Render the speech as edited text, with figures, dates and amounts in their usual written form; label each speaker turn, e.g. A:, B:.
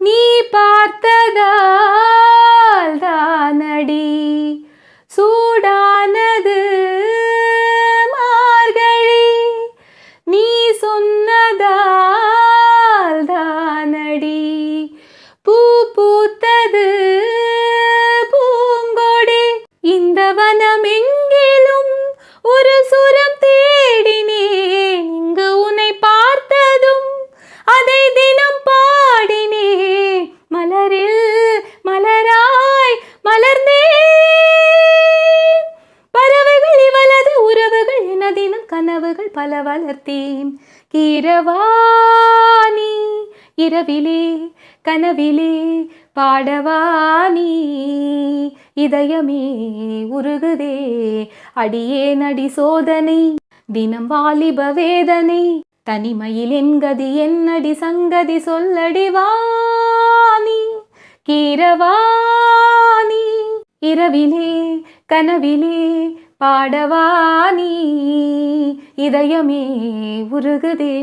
A: நீ பார்த்ததால் தானடி சூடானது மார்கழி. நீ சொன்னதால் தானடி பூ பூத்தது பூங்கொடி. இந்த வனம் எங்கிலும் ஒரு சுரம் தேடினேன். இங்கு உன்னை பார்த்ததும் அதை தினம் பாடினேன். மலரில் மலராய் மலர்ந்தேன். பறவைகள் இவளது உறவுகள் என தினம் கனவுகள் பல வளர்த்தேன். கீரவாணி இரவிலே கனவிலே பாடவாணி இதயமே உருகுதே. அடியே நடி சோதனை தினம் வாலிப வேதனை. தனிமையில் என்கதி என்னடி சங்கதி சொல்லடி வாணி. கீரவாணி இரவிலே கனவிலே பாடவாணி இதயமே உருகுதே.